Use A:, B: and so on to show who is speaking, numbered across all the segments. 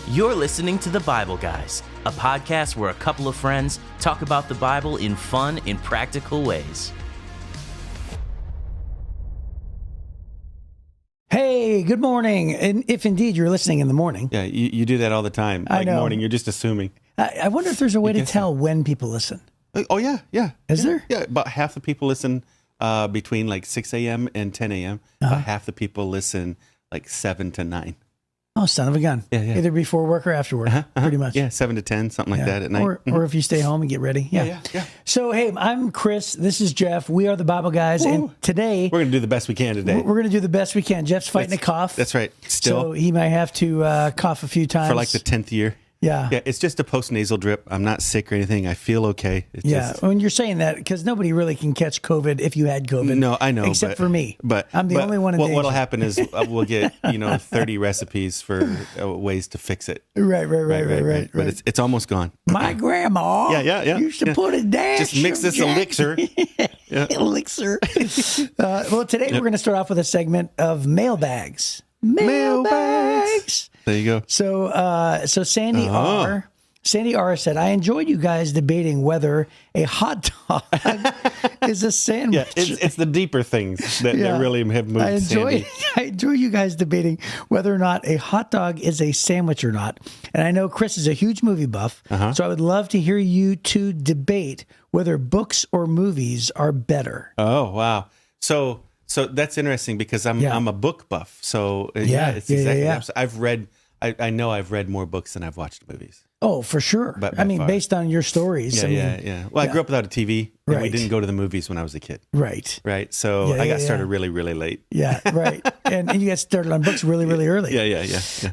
A: You're listening to The Bible Guys, a podcast where a couple of friends talk about the Bible in fun and practical ways.
B: Hey, good morning. And if indeed you're listening in the morning.
C: Yeah, you do that all the time.
B: I know.
C: Morning, you're just assuming.
B: I wonder if there's a way to tell when people listen.
C: Oh, yeah.
B: Is there?
C: Yeah, about half the people listen between like 6 a.m. and 10 a.m. About half the people listen like 7 to 9.
B: Oh, son of a gun.
C: Yeah.
B: Either before work or after work, pretty much.
C: Yeah, 7 to 10, something like that at night.
B: Or if you stay home and get ready. Yeah. So, hey, I'm Chris. This is Jeff. We are the Bible Guys.
C: Woo.
B: And today,
C: We're going to do the best we can today.
B: we're going to do the best we can. Jeff's fighting a cough.
C: That's right. Still.
B: So he might have to cough a few times.
C: For like the 10th year.
B: Yeah.
C: Yeah, it's just a post-nasal drip. I'm not sick or anything. I feel okay. It's just,
B: when you're saying that, because nobody really can catch COVID if you had COVID.
C: No, I know.
B: Except for me.
C: But
B: I'm the only one in danger.
C: What'll happen is we'll get 30 recipes for ways to fix it.
B: Right.
C: But it's almost gone.
B: My grandma used to put a dash.
C: Just mix this elixir.
B: Elixir. Well, today we're going to start off with a segment of mailbags. Mailbags.
C: There you go.
B: So Sandy R. Sandy R. said, I enjoyed you guys debating whether a hot dog is a sandwich.
C: Yeah, it's the deeper things that really have moved Sandy.
B: I enjoy you guys debating whether or not a hot dog is a sandwich or not. And I know Chris is a huge movie buff, so I would love to hear you two debate whether books or movies are better.
C: Oh, wow. So that's interesting because I'm a book buff. So it's exactly. I know I've read more books than I've watched movies.
B: Oh, for sure.
C: But
B: I mean, based on your stories.
C: Yeah. Well, I grew up without a TV, and we didn't go to the movies when I was a kid.
B: Right.
C: So I got started really, really late.
B: Yeah, right. and you got started on books really, really early.
C: Yeah.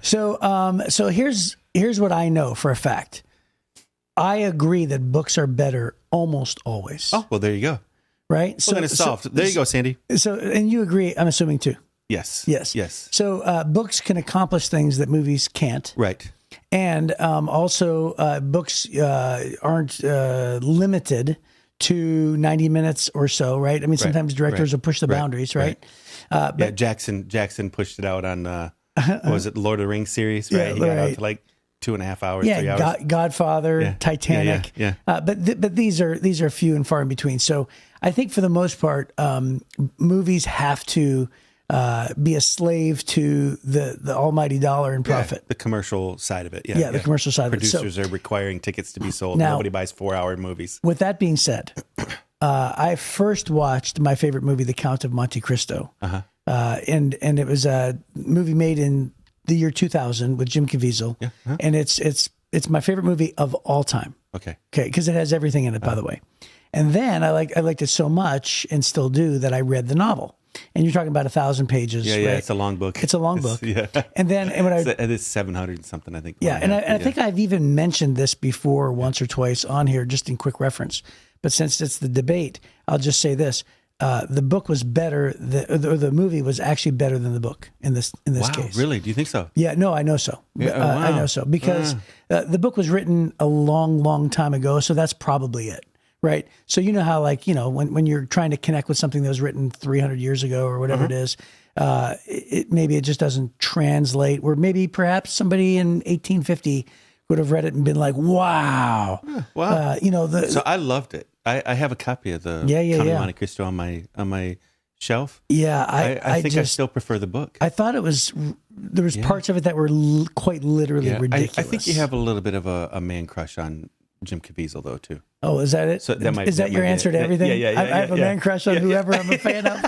B: So here's what I know for a fact. I agree that books are better almost always.
C: Oh, well, there you go.
B: Right?
C: So then it's solved. There you go, Sandy.
B: So, and you agree, I'm assuming too.
C: Yes.
B: So books can accomplish things that movies can't.
C: Right.
B: And also books aren't limited to 90 minutes or so, right? I mean, sometimes directors will push the boundaries, right?
C: But Jackson pushed it out on, what was it, Lord of the Rings series, right? He got out to like 2.5 hours, 3 hours.
B: Godfather, Titanic.
C: Yeah.
B: But these are few and far in between. So I think for the most part, movies have to be a slave to the almighty dollar and profit.
C: The commercial side of it.
B: The commercial side
C: Producers
B: of it.
C: Are requiring tickets to be sold.
B: Now,
C: nobody buys 4-hour movies.
B: With that being said, I first watched my favorite movie, The Count of Monte Cristo. And it was a movie made in the year 2000 with Jim Caviezel. And it's my favorite movie of all time.
C: Okay.
B: Because it has everything in it, by the way. And then I liked it so much and still do that I read the novel. And you're talking about 1,000 pages.
C: Yeah,
B: right?
C: It's a long book.
B: It's a long book.
C: Yeah.
B: And then
C: it is 700 and something, I think.
B: Yeah, and I think I've even mentioned this before once or twice on here, just in quick reference. But since it's the debate, I'll just say this: the book was better. The movie was actually better than the book in this case.
C: Really? Do you think so?
B: Yeah. No, I know so. I know so because the book was written a long, long time ago. So that's probably it. Right. So you know how, when you're trying to connect with something that was written 300 years ago or whatever it is, maybe it just doesn't translate. Or maybe perhaps somebody in 1850 would have read it and been like, wow.
C: Wow.
B: So
C: I loved it. I have a copy of the Count of Monte Cristo on my shelf.
B: Yeah.
C: I think I still prefer the book.
B: I thought there was parts of it that were quite literally ridiculous.
C: I think you have a little bit of a man crush on Jim Caviezel, though, too.
B: Oh, is that it?
C: So
B: is that your answer to everything?
C: Yeah.
B: I have a man crush on whoever I'm a fan of.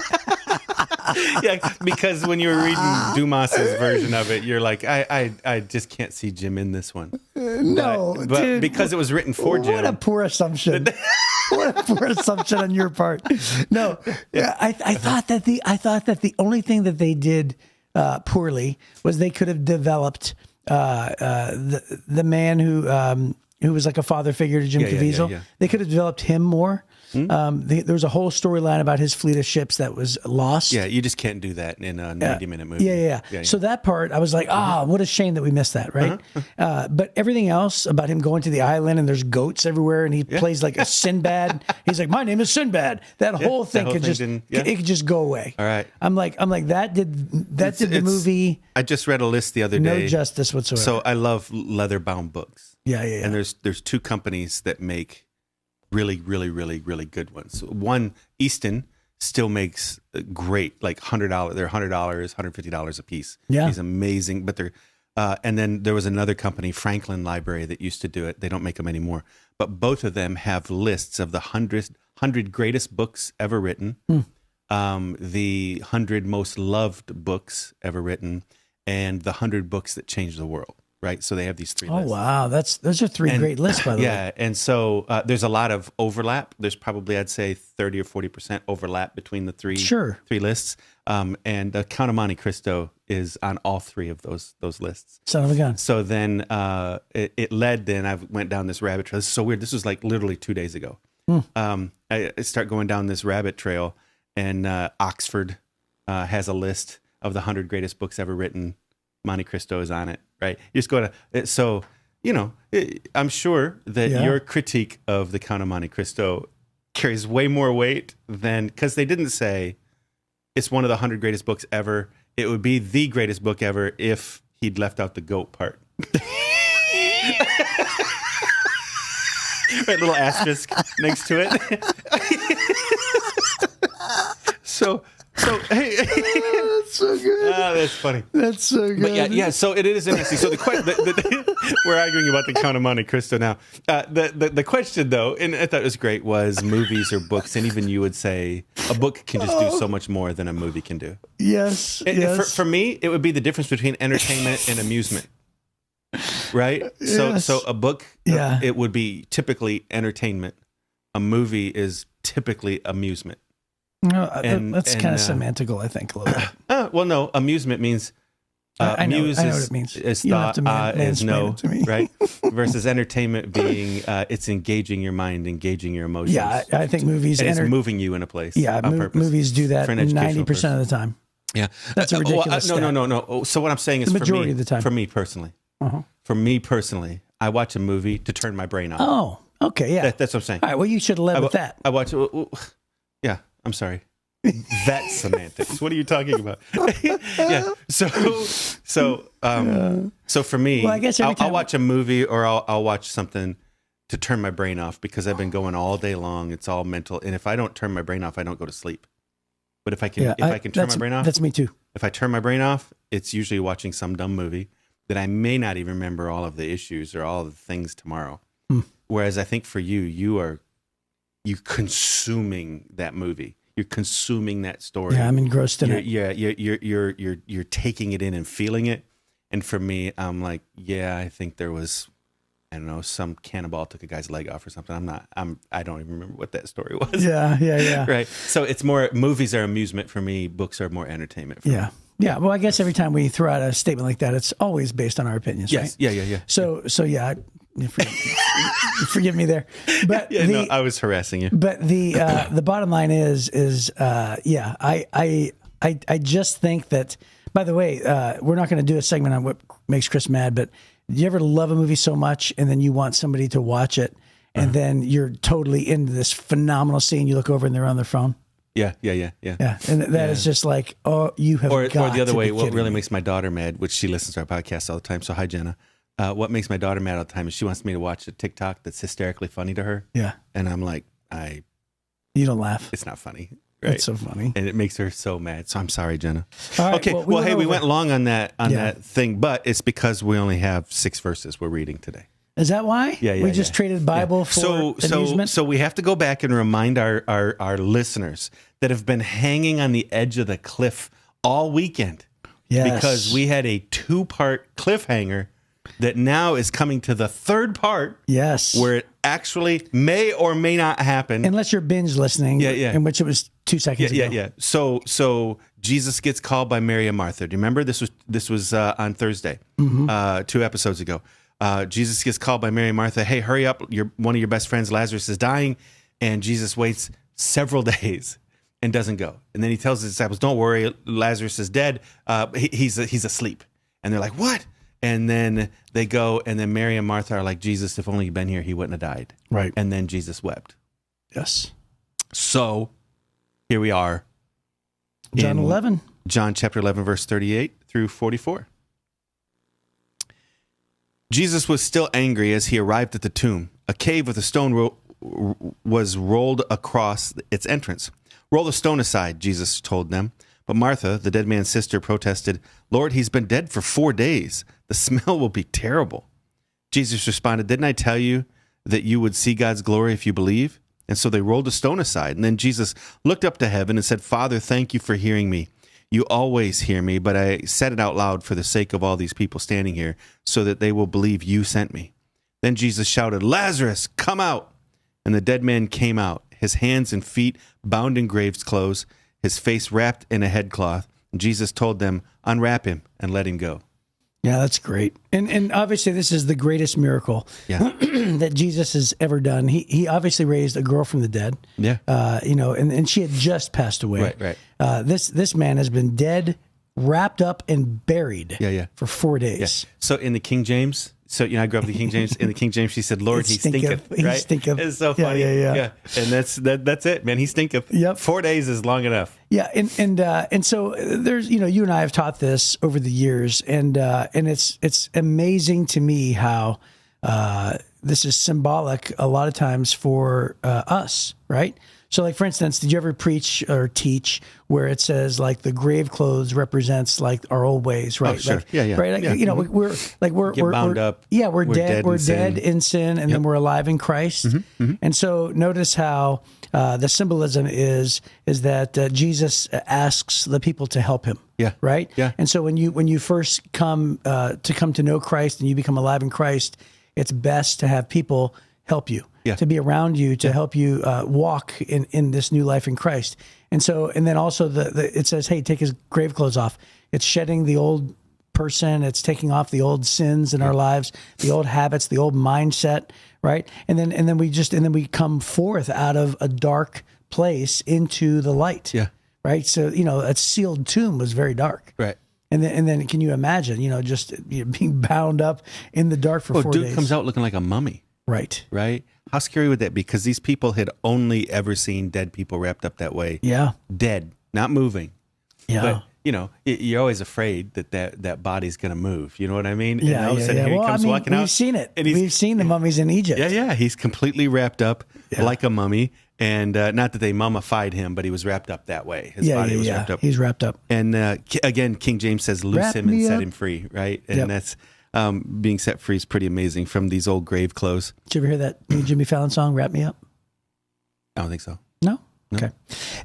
C: Because when you were reading Dumas's version of it, you're like, I just can't see Jim in this one.
B: But dude,
C: because it was written for Jim.
B: What a poor assumption. What a poor assumption on your part. No, I thought that the only thing that they did poorly was they could have developed the man who was like a father figure to Jim Caviezel.
C: Yeah.
B: They could have developed him more. There was a whole storyline about his fleet of ships that was lost.
C: Yeah, you just can't do that in a 90-minute movie.
B: Yeah. So that part, I was like, what a shame that we missed that, right? But everything else about him going to the island and there's goats everywhere and he plays like a Sinbad. He's like, my name is Sinbad. That whole thing could just go away.
C: All right.
B: I'm like that did the movie.
C: I just read a list the other day.
B: No justice whatsoever.
C: So I love leather-bound books.
B: Yeah.
C: And there's two companies that make really, really, really, really good ones. One, Easton, still makes great, like $100. They're $100, $150 a piece.
B: Yeah,
C: he's amazing. But they're and then there was another company, Franklin Library, that used to do it. They don't make them anymore. But both of them have lists of the 100 greatest books ever written, the 100 most loved books ever written, and the 100 books that changed the world. Right, so they have these three lists.
B: Oh, wow. Those are three great lists, by the way.
C: Yeah, and so there's a lot of overlap. There's probably, I'd say, 30 or 40% overlap between the three lists. And the Count of Monte Cristo is on all three of those lists.
B: Son of a gun.
C: So then it led, then I went down this rabbit trail. This is so weird. This was like literally 2 days ago. I start going down this rabbit trail, and Oxford has a list of the 100 greatest books ever written. Monte Cristo is on it, right? You just go to, so, I'm sure that your critique of the Count of Monte Cristo carries way more weight than, because they didn't say it's one of the 100 greatest books ever. It would be the greatest book ever if he'd left out the goat part. Right, little asterisk next to it. So hey,
B: that's so good.
C: That's funny.
B: That's so good.
C: But yeah. So it is interesting. So we're arguing about the Count of Monte Cristo now. The question, though, and I thought it was great, was movies or books, and even you would say a book can just do so much more than a movie can do.
B: Yes.
C: For me, it would be the difference between entertainment and amusement. Right.
B: Yes.
C: So a book, it would be typically entertainment. A movie is typically amusement.
B: No, that's kind of semantical, I think, a little bit.
C: Well, no, amusement means
B: I know what it means.
C: Is
B: you
C: thought,
B: don't have to
C: is no,
B: to me.
C: right? Versus entertainment being it's engaging your mind, engaging your emotions.
B: Yeah, I think movies...
C: And it's moving you in a place.
B: Yeah, movies do that 90% of the time.
C: Yeah.
B: That's a ridiculous stat.
C: No. So what I'm saying is
B: the majority of the time.
C: For me personally, I watch a movie to turn my brain off.
B: Oh, okay, yeah.
C: That's what I'm saying.
B: All right, well, you should have led with that.
C: I watch... Yeah, I'm sorry. That's semantics. What are you talking about? Yeah. So for me,
B: well, I guess
C: I'll watch a movie or I'll watch something to turn my brain off because I've been going all day long. It's all mental, and if I don't turn my brain off, I don't go to sleep. But if I can, I can turn my brain off,
B: that's me too.
C: If I turn my brain off, it's usually watching some dumb movie that I may not even remember all of the issues or all of the things tomorrow. Whereas I think for you consuming that movie. You're consuming that story.
B: Yeah, I'm engrossed in it.
C: Yeah, you're taking it in and feeling it. And for me, I'm like, I think there was, I don't know, some cannibal took a guy's leg off or something. I don't even remember what that story was.
B: Yeah.
C: Right. So it's more, movies are amusement for me. Books are more entertainment for me.
B: Yeah. Well, I guess every time we throw out a statement like that, it's always based on our opinions, right?
C: Yeah.
B: So yeah. Forgive me there, but
C: I was harassing you.
B: But the bottom line is I just think that. By the way, we're not going to do a segment on what makes Chris mad, but do you ever love a movie so much and then you want somebody to watch it, and then you're totally into this phenomenal scene? You look over and they're on their phone. Yeah, and that is just like, you have
C: or
B: got
C: the other
B: to
C: way.
B: be
C: What really
B: me.
C: makes my daughter mad, which she listens to our podcast all the time. So hi, Jenna. What makes my daughter mad all the time is she wants me to watch a TikTok that's hysterically funny to her.
B: Yeah.
C: And I'm like,
B: you don't laugh.
C: It's not funny. Right?
B: It's so funny.
C: And it makes her so mad. So I'm sorry, Jenna.
B: All right,
C: okay. Well, we went long on that thing, but it's because we only have 6 verses we're reading today.
B: Is that why?
C: Yeah.
B: We just traded Bible for amusement?
C: So we have to go back and remind our listeners that have been hanging on the edge of the cliff all weekend.
B: Yes.
C: Because we had a 2-part cliffhanger that now is coming to the 3rd part.
B: Yes.
C: Where it actually may or may not happen.
B: Unless you're binge listening.
C: Yeah.
B: In which it was 2 seconds ago.
C: Yeah. So Jesus gets called by Mary and Martha. Do you remember? This was on Thursday, 2 episodes ago. Jesus gets called by Mary and Martha. Hey, hurry up. One of your best friends, Lazarus, is dying. And Jesus waits several days and doesn't go. And then he tells his disciples, don't worry, Lazarus is dead. He's asleep. And they're like, what? And then they go, and then Mary and Martha are like, Jesus, if only you'd been here, he wouldn't have died.
B: Right.
C: And then Jesus wept.
B: Yes.
C: So here we are.
B: John 11.
C: John chapter 11, verse 38 through 44. Jesus was still angry as he arrived at the tomb. A cave with a stone was rolled across its entrance. Roll the stone aside, Jesus told them. But Martha, the dead man's sister, protested, Lord, he's been dead for 4 days. The smell will be terrible. Jesus responded, didn't I tell you that you would see God's glory if you believe? And so they rolled a stone aside. And then Jesus looked up to heaven and said, Father, thank you for hearing me. You always hear me, but I said it out loud for the sake of all these people standing here, so that they will believe you sent me. Then Jesus shouted, Lazarus, come out. And the dead man came out, his hands and feet bound in grave's clothes, his face wrapped in a headcloth. And Jesus told them, unwrap him and let him go.
B: Yeah, that's great. And obviously this is the greatest miracle that Jesus has ever done. He obviously raised a girl from the dead.
C: Yeah.
B: And she had just passed away.
C: Right.
B: This man has been dead, wrapped up and buried for 4 days.
C: Yeah. So in the King James, I grew up in the King James. In the King James, she said, Lord, he stinketh. Right?
B: He stinketh.
C: It's so funny.
B: Yeah.
C: And that's it, man. He stinketh.
B: Yep.
C: 4 days is long enough.
B: Yeah. And so there's, you and I have taught this over the years, and it's amazing to me how this is symbolic a lot of times for us, right? So, like, for instance, did you ever preach or teach where it says, like, the grave clothes represents, like, our old ways, right?
C: Oh, sure.
B: Like,
C: yeah.
B: Right? Like, we're
C: bound up.
B: Yeah, we're dead. We're
C: sin.
B: dead in sin, and then we're alive in Christ.
C: Mm-hmm.
B: And so, notice how the symbolism is that Jesus asks the people to help him.
C: Yeah.
B: Right.
C: Yeah.
B: And so, when you first come to know Christ and you become alive in Christ, it's best to have people help you.
C: Yeah.
B: To be around you, to help you walk in this new life in Christ. And then also it says, hey, take his grave clothes off. It's shedding the old person. It's taking off the old sins in our lives, the old habits, the old mindset, right? And then we come forth out of a dark place into the light.
C: Yeah.
B: Right. So, a sealed tomb was very dark.
C: Right.
B: And then can you imagine, being bound up in the dark for 4 days?
C: Dude comes out looking like a mummy.
B: Right.
C: Right. How scary would that be? Because these people had only ever seen dead people wrapped up that way.
B: Yeah.
C: Dead, not moving.
B: Yeah.
C: But, you're always afraid that body's going to move. You know what I mean?
B: Yeah.
C: And all of a sudden, here he comes walking out.
B: We've seen it.
C: And
B: We've seen the mummies in Egypt.
C: Yeah. He's completely wrapped up like a mummy. And not that they mummified him, but he was wrapped up that way. His body was wrapped up.
B: He's wrapped up.
C: And again, King James says, loose
B: Wrap
C: him and
B: me
C: set
B: up.
C: him free. Right. And that's being set free is pretty amazing from these old grave clothes.
B: Did you ever hear that new Jimmy Fallon song, Wrap Me Up?
C: I don't think so.
B: No? Okay.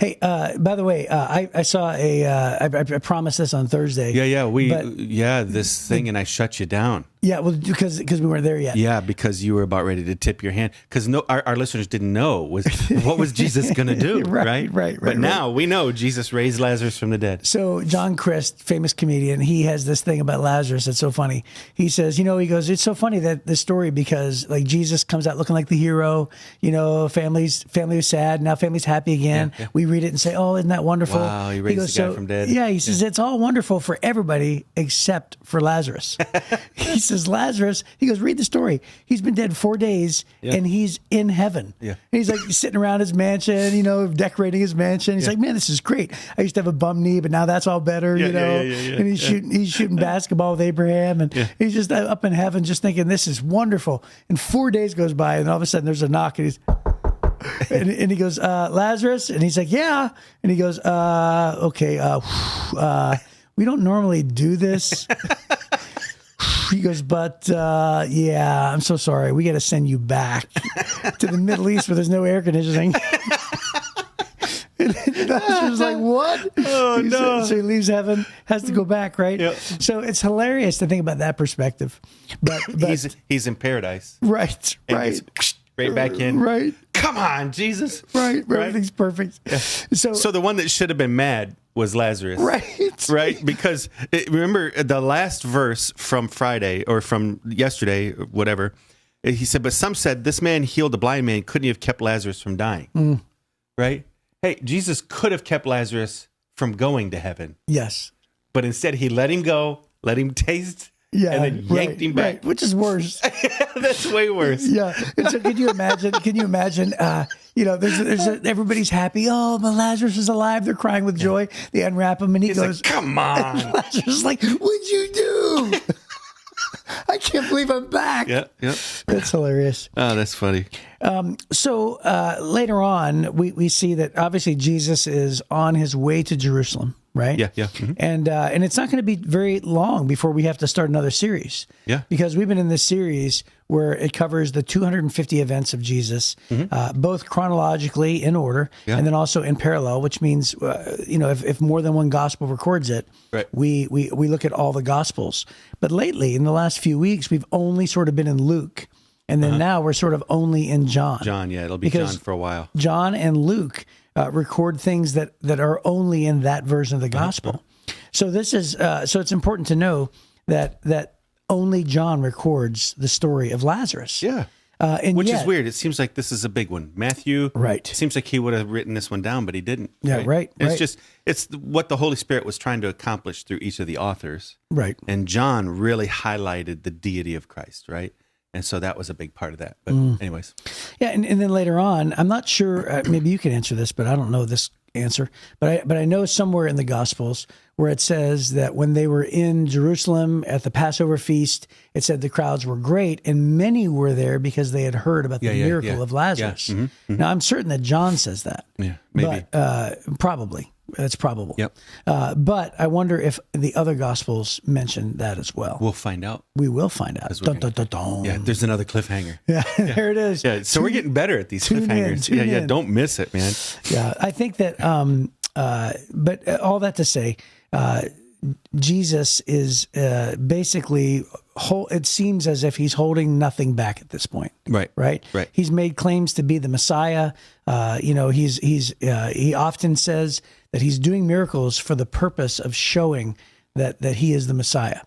B: Hey, by the way, I saw I promised this on Thursday.
C: Yeah. This thing, and I shut you down.
B: Yeah, well, because we weren't there yet.
C: Yeah, because you were about ready to tip your hand. Because our listeners didn't know what was Jesus going to do, right? But now we know Jesus raised Lazarus from the dead.
B: So John Crist, famous comedian, he has this thing about Lazarus that's so funny. He says, he goes, it's so funny that this story, because like Jesus comes out looking like the hero. Family was sad, now family's happy again.
C: Yeah.
B: We read it and say, oh, isn't that wonderful?
C: Wow, he raised the guy from dead.
B: Yeah, he says it's all wonderful for everybody except for Lazarus. He says Lazarus, he goes, read the story. He's been dead 4 days and he's in heaven. Yeah. And he's like sitting around his mansion, decorating his mansion. He's like, man, this is great. I used to have a bum knee, but now that's all better, And he's shooting basketball with Abraham, and he's just up in heaven just thinking, this is wonderful. And 4 days goes by, and all of a sudden there's a knock, and he's and he goes, Lazarus? And he's like, yeah. And he goes, okay, we don't normally do this. He goes, but I'm so sorry. We got to send you back to the Middle East where there's no air conditioning. And Lazarus was like, what?
C: Oh, no.
B: So he leaves heaven, has to go back, right?
C: Yep.
B: So it's hilarious to think about that perspective. But
C: he's in paradise.
B: Right.
C: Right back in.
B: Right.
C: Come on, Jesus.
B: Right. Everything's perfect. Yeah.
C: So the one that should have been mad was Lazarus.
B: Right.
C: Because remember the last verse from Friday or from yesterday, whatever, He said, but some said this man healed a blind man. Couldn't he have kept Lazarus from dying? Right? Hey, Jesus could have kept Lazarus from going to heaven.
B: Yes.
C: But instead he let him go, let him taste, and then yanked him back.
B: Right, which is worse.
C: That's way worse.
B: Yeah. And so can you imagine, everybody's happy. Oh, but Lazarus is alive. They're crying with joy. They unwrap him and he goes,
C: like, come on.
B: And Lazarus is like, what'd you do? I can't believe I'm back.
C: Yeah.
B: That's hilarious.
C: Oh, that's funny.
B: So later on, we see that obviously Jesus is on his way to Jerusalem, right?
C: Yeah. Mm-hmm.
B: And it's not going to be very long before we have to start another series.
C: Yeah.
B: Because we've been in this series where it covers the 250 events of Jesus, both chronologically in order, and then also in parallel, which means, if more than one gospel records it,
C: right.
B: we look at all the gospels. But lately, in the last few weeks, we've only sort of been in Luke. And then now we're sort of only in John.
C: John, yeah, it'll be John for a while.
B: John and Luke record things that are only in that version of the gospel. So this is so it's important to know that only John records the story of Lazarus.
C: Yeah. Which is weird. It seems like this is a big one. Matthew,
B: right?
C: Seems like he would have written this one down, but he didn't.
B: Yeah, right.
C: It's what the Holy Spirit was trying to accomplish through each of the authors.
B: Right.
C: And John really highlighted the deity of Christ, right? And so that was a big part of that. But anyways.
B: Yeah, and then later on, I'm not sure, maybe you can answer this, but I don't know this answer. But I know somewhere in the Gospels where it says that when they were in Jerusalem at the Passover feast, it said the crowds were great, and many were there because they had heard about the miracle of Lazarus. Yeah. Now, I'm certain that John says that.
C: Yeah, maybe.
B: But, probably. That's probable.
C: Yep.
B: But I wonder if the other Gospels mention that as well.
C: We'll find out.
B: We will find out. Dun, dun, dun, dun.
C: Yeah, there's another cliffhanger.
B: Yeah, there it is.
C: Yeah, so we're getting better at these cliffhangers. Yeah, don't miss it, man.
B: Yeah, I think that, but all that to say, Jesus is basically, it seems as if he's holding nothing back at this point.
C: Right.
B: He's made claims to be the Messiah. He often says that he's doing miracles for the purpose of showing that he is the Messiah.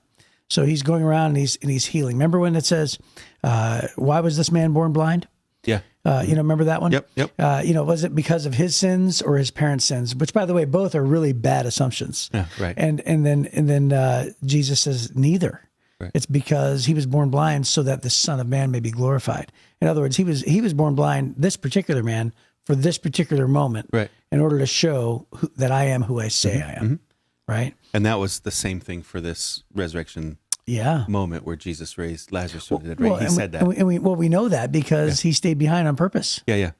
B: So he's going around and he's healing. Remember when it says, why was this man born blind?
C: Yeah.
B: Remember that one?
C: Yep.
B: Was it because of his sins or his parents' sins? Which, by the way, both are really bad assumptions.
C: Yeah, right.
B: And then Jesus says neither. Right. It's because he was born blind so that the Son of Man may be glorified. In other words, he was born blind, this particular man, for this particular moment,
C: right, in
B: order to show that I am who I say I am. Right.
C: And that was the same thing for this resurrection. Moment where Jesus raised Lazarus from the dead. Right? He said that.
B: We know that because he stayed behind on purpose.
C: Yeah.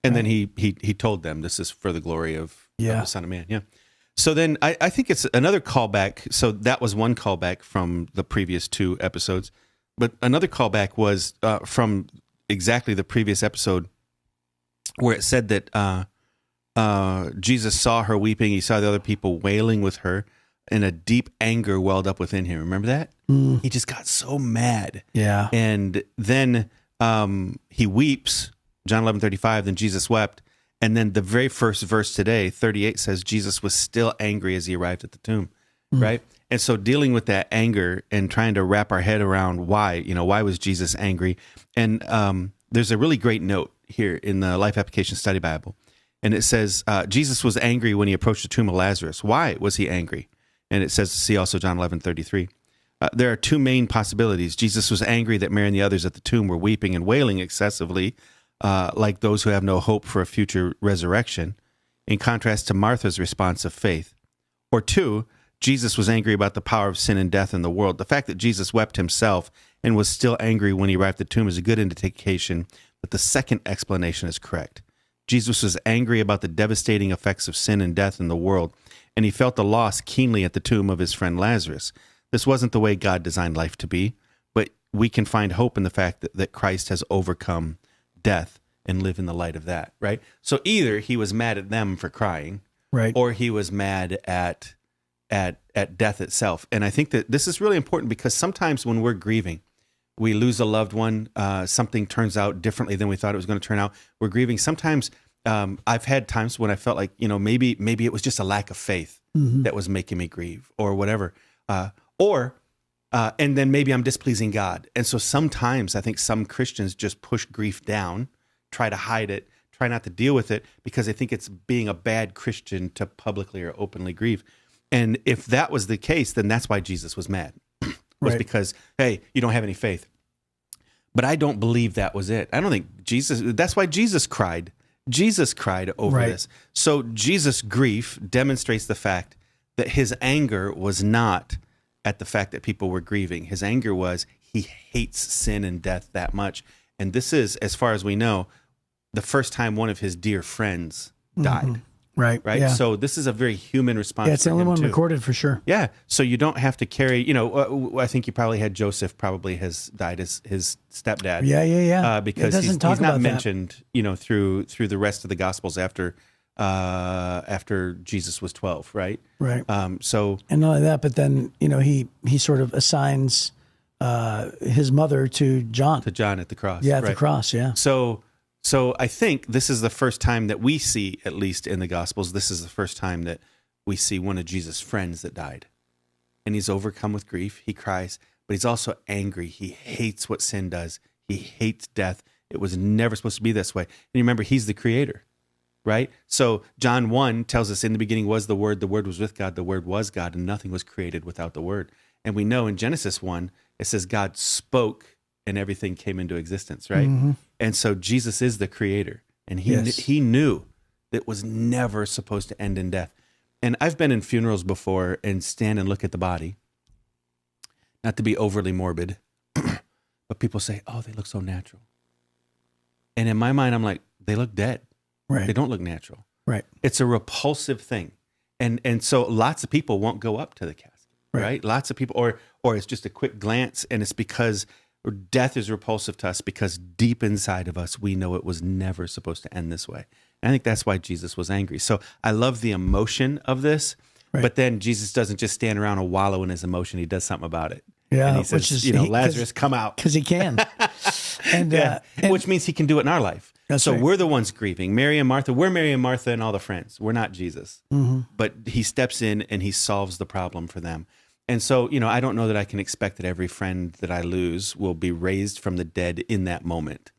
C: And then he told them this is for the glory of the Son of Man. Yeah. So then I think it's another callback. So that was one callback from the previous two episodes. But another callback was from exactly the previous episode where it said that Jesus saw her weeping. He saw the other people wailing with her, and a deep anger welled up within him. Remember that? He just got so mad.
B: Yeah.
C: And then he weeps, John 11:35, then Jesus wept. And then the very first verse today, 38, says Jesus was still angry as he arrived at the tomb, right? And so dealing with that anger and trying to wrap our head around why was Jesus angry? And there's a really great note here in the Life Application Study Bible. And it says, Jesus was angry when he approached the tomb of Lazarus. Why was he angry? And it says, see also John 11:33. There are two main possibilities. Jesus was angry that Mary and the others at the tomb were weeping and wailing excessively, like those who have no hope for a future resurrection, in contrast to Martha's response of faith. Or two, Jesus was angry about the power of sin and death in the world. The fact that Jesus wept himself and was still angry when he arrived at the tomb is a good indication that the second explanation is correct. Jesus was angry about the devastating effects of sin and death in the world, and he felt the loss keenly at the tomb of his friend Lazarus. This wasn't the way God designed life to be, but we can find hope in the fact that Christ has overcome death and live in the light of that, right? So either he was mad at them for crying,
B: right,
C: or he was mad at death itself. And I think that this is really important because sometimes when we're grieving, we lose a loved one, something turns out differently than we thought it was going to turn out. We're grieving. Sometimes I've had times when I felt like, maybe it was just a lack of faith that was making me grieve or whatever. Or And then maybe I'm displeasing God. And so sometimes I think some Christians just push grief down, try to hide it, try not to deal with it because they think it's being a bad Christian to publicly or openly grieve. And if that was the case, then that's why Jesus was mad. Was because, hey, you don't have any faith. But I don't believe that was it. I don't think Jesus, that's why Jesus cried. Jesus cried over this. So Jesus' grief demonstrates the fact that his anger was not at the fact that people were grieving. His anger was he hates sin and death that much. And this is, as far as we know, the first time one of his dear friends died. Right.
B: Yeah.
C: So this is a very human response.
B: Yeah, it's the only one recorded for sure.
C: Yeah. So you don't have to carry, I think you probably had Joseph probably has died as his stepdad.
B: Yeah.
C: Because he's not mentioned, through the rest of the Gospels after Jesus was 12, right?
B: Right.
C: And
B: not only that, but then, he sort of assigns his mother to John.
C: To John at the cross.
B: Yeah, at the cross, yeah.
C: So I think this is the first time that we see, at least in the Gospels, this is the first time that we see one of Jesus' friends that died. And he's overcome with grief. He cries, but he's also angry. He hates what sin does. He hates death. It was never supposed to be this way. And you remember, he's the creator, right? So John 1 tells us, in the beginning was the Word was with God, the Word was God, and nothing was created without the Word. And we know in Genesis 1, it says God spoke and everything came into existence, right? And so Jesus is the creator, and he knew that it was never supposed to end in death. And I've been in funerals before and stand and look at the body, not to be overly morbid, but people say, oh, they look so natural. And in my mind, I'm like, they look dead.
B: Right.
C: They don't look natural.
B: Right.
C: It's a repulsive thing. And so lots of people won't go up to the casket, right? Lots of people, or it's just a quick glance, and it's because death is repulsive to us because deep inside of us, we know it was never supposed to end this way. And I think that's why Jesus was angry. So I love the emotion of this, but then Jesus doesn't just stand around and wallow in his emotion. He does something about it.
B: Yeah,
C: and he says, Lazarus, come out.
B: Because he can. and
C: which means he can do it in our life. So
B: right.
C: We're the ones grieving. Mary and Martha, we're Mary and Martha and all the friends. We're not Jesus. But he steps in and he solves the problem for them. And so, I don't know that I can expect that every friend that I lose will be raised from the dead in that moment,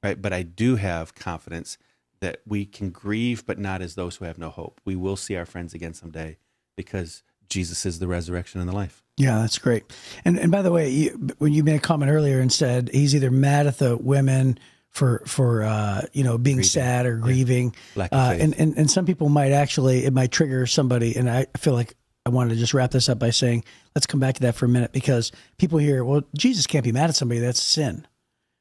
C: right? But I do have confidence that we can grieve, but not as those who have no hope. We will see our friends again someday because Jesus is the resurrection and the life.
B: Yeah, that's great. And by the way, when you made a comment earlier and said he's either mad at the women for being grieving. Sad or grieving,
C: Lack of faith.
B: And some people it might trigger somebody, and I feel like I wanted to just wrap this up by saying, let's come back to that for a minute, because people hear, well, Jesus can't be mad at somebody. That's sin.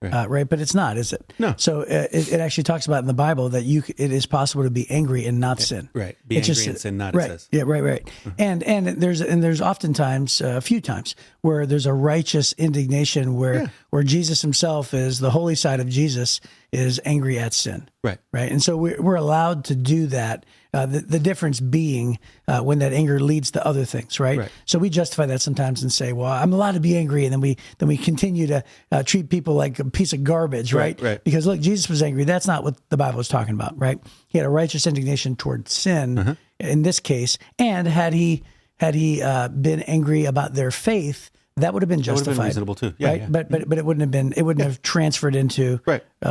B: Right. But it's not, is it?
C: No.
B: So it actually talks about in the Bible that it is possible to be angry and not sin.
C: Right. Be angry and sin not,
B: right.
C: it says.
B: Yeah, right. And there's oftentimes a few times where there's a righteous indignation where Jesus himself is, the holy side of Jesus is angry at sin.
C: Right.
B: And so we're allowed to do that. The difference being when that anger leads to other things, right? So we justify that sometimes and say, well, I'm allowed to be angry, and then we continue to treat people like a piece of garbage, right? Because look, Jesus was angry. That's not what the Bible is talking about, right? He had a righteous indignation toward sin in this case, and had he been angry about their faith, that would have been justified.
C: That would have been reasonable too,
B: right? But it wouldn't have transferred into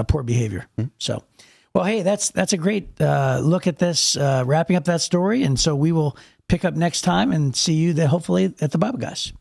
B: poor behavior. So. Well, hey, that's a great look at this, wrapping up that story. And so we will pick up next time and see you hopefully at the Bible Guys.